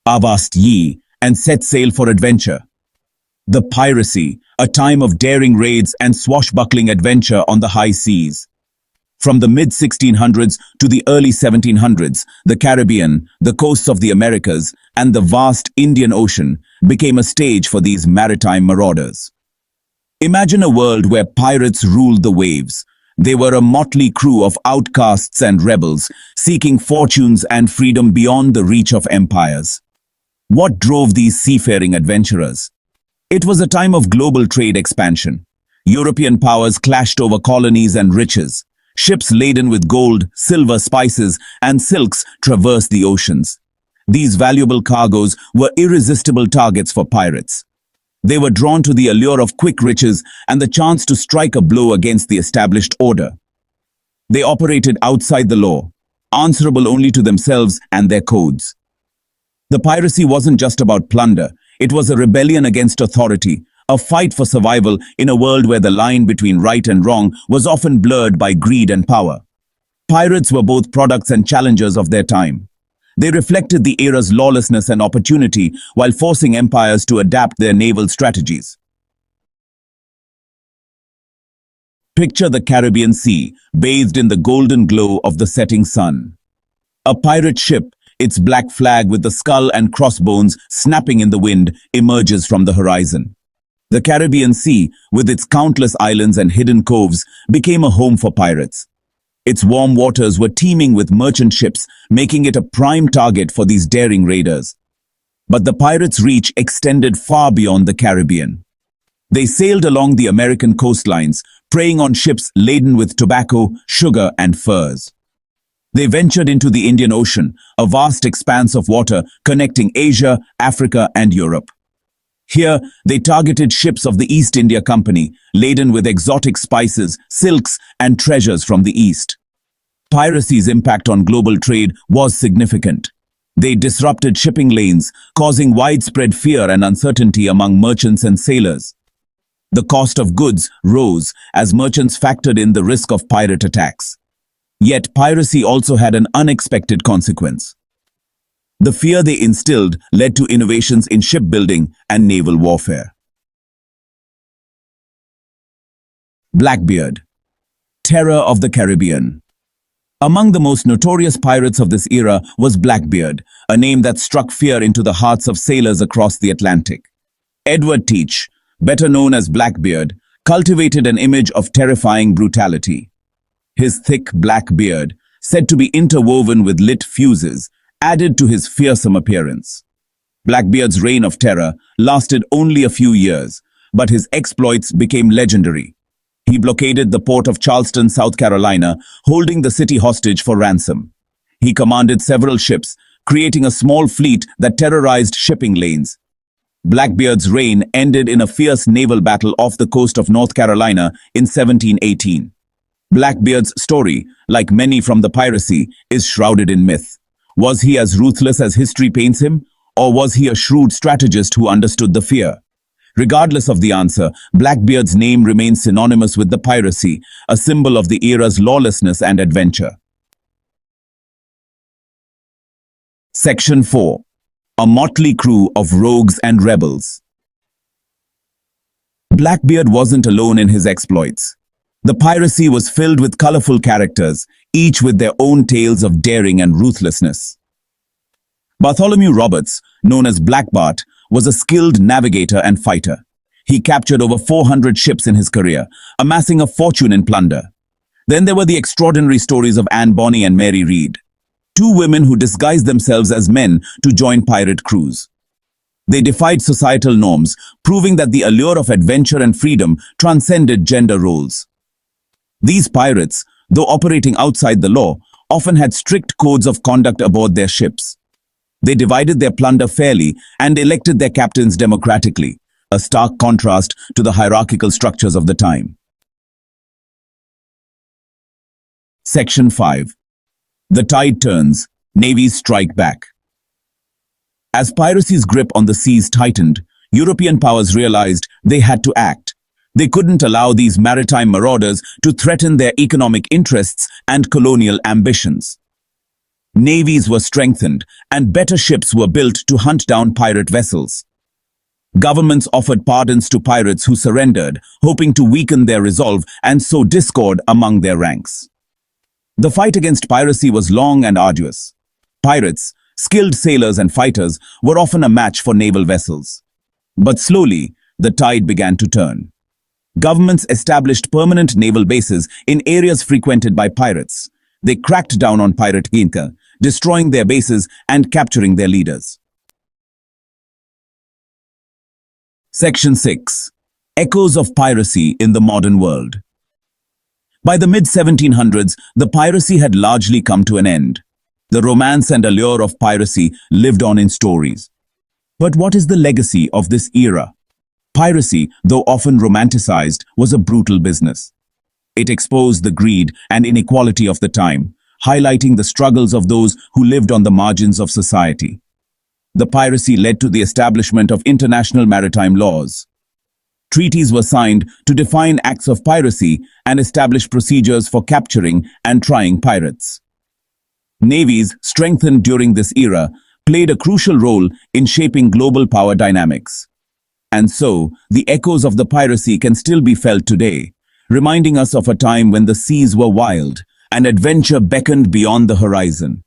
avast ye, and set sail for adventure. The Piracy, a time of daring raids and swashbuckling adventure on the high seas. From the mid-1600s to the early 1700s, the Caribbean, the coasts of the Americas, and the vast Indian Ocean became a stage for these maritime marauders. Imagine a world where pirates ruled the waves. They were a motley crew of outcasts and rebels, seeking fortunes and freedom beyond the reach of empires. What drove these seafaring adventurers? It was a time of global trade expansion. European powers clashed over colonies and riches. Ships laden with gold, silver, spices, and silks traversed the oceans. These valuable cargoes were irresistible targets for pirates. They were drawn to the allure of quick riches and the chance to strike a blow against the established order. They operated outside the law, answerable only to themselves and their codes. The piracy wasn't just about plunder, it was a rebellion against authority, a fight for survival in a world where the line between right and wrong was often blurred by greed and power. Pirates were both products and challengers of their time. They reflected the era's lawlessness and opportunity while forcing empires to adapt their naval strategies. Picture the Caribbean Sea, bathed in the golden glow of the setting sun. A pirate ship, its black flag with the skull and crossbones snapping in the wind, emerges from the horizon. The Caribbean Sea, with its countless islands and hidden coves, became a home for pirates. Its warm waters were teeming with merchant ships, making it a prime target for these daring raiders. But the pirates' reach extended far beyond the Caribbean. They sailed along the American coastlines, preying on ships laden with tobacco, sugar, and furs. They ventured into the Indian Ocean, a vast expanse of water connecting Asia, Africa, and Europe. Here, they targeted ships of the East India Company, laden with exotic spices, silks, and treasures from the East. Piracy's impact on global trade was significant. They disrupted shipping lanes, causing widespread fear and uncertainty among merchants and sailors. The cost of goods rose as merchants factored in the risk of pirate attacks. Yet piracy also had an unexpected consequence. The fear they instilled led to innovations in shipbuilding and naval warfare. Blackbeard, terror of the Caribbean. Among the most notorious pirates of this era was Blackbeard, a name that struck fear into the hearts of sailors across the Atlantic. Edward Teach, better known as Blackbeard, cultivated an image of terrifying brutality. His thick black beard, said to be interwoven with lit fuses, added to his fearsome appearance. Blackbeard's reign of terror lasted only a few years, but his exploits became legendary. He blockaded the port of Charleston, South Carolina, holding the city hostage for ransom. He commanded several ships, creating a small fleet that terrorized shipping lanes. Blackbeard's reign ended in a fierce naval battle off the coast of North Carolina in 1718. Blackbeard's story, like many from the piracy, is shrouded in myth. Was he as ruthless as history paints him, or was he a shrewd strategist who understood the fear? Regardless of the answer, Blackbeard's name remains synonymous with the piracy, a symbol of the era's lawlessness and adventure. Section 4. A motley crew of rogues and rebels. Blackbeard wasn't alone in his exploits. The piracy was filled with colorful characters, each with their own tales of daring and ruthlessness. Bartholomew Roberts, known as Blackbeard, was a skilled navigator and fighter. He captured over 400 ships in his career, amassing a fortune in plunder. Then there were the extraordinary stories of Bonny and Mary Read, two women who disguised themselves as men to join pirate crews. They defied societal norms, proving that the allure of adventure and freedom transcended gender roles. These pirates, though operating outside the law, often had strict codes of conduct aboard their ships. They divided their plunder fairly and elected their captains democratically, a stark contrast to the hierarchical structures of the time. Section 5. The tide turns, navies strike back. As piracy's grip on the seas tightened, European powers realized they had to act. They couldn't allow these maritime marauders to threaten their economic interests and colonial ambitions. Navies were strengthened, and better ships were built to hunt down pirate vessels. Governments offered pardons to pirates who surrendered, hoping to weaken their resolve and sow discord among their ranks. The fight against piracy was long and arduous. Pirates, skilled sailors and fighters, were often a match for naval vessels. But slowly, the tide began to turn. Governments established permanent naval bases in areas frequented by pirates. They cracked down on pirate ginka, destroying their bases and capturing their leaders. Section 6. Echoes of piracy in the modern world. By the mid-1700s, the piracy had largely come to an end. The romance and allure of piracy lived on in stories. But what is the legacy of this era? Piracy, though often romanticized, was a brutal business. It exposed the greed and inequality of the time, highlighting the struggles of those who lived on the margins of society. The piracy led to the establishment of international maritime laws. Treaties were signed to define acts of piracy and establish procedures for capturing and trying pirates. Navies, strengthened during this era, played a crucial role in shaping global power dynamics. And so, the echoes of the piracy can still be felt today, reminding us of a time when the seas were wild and adventure beckoned beyond the horizon.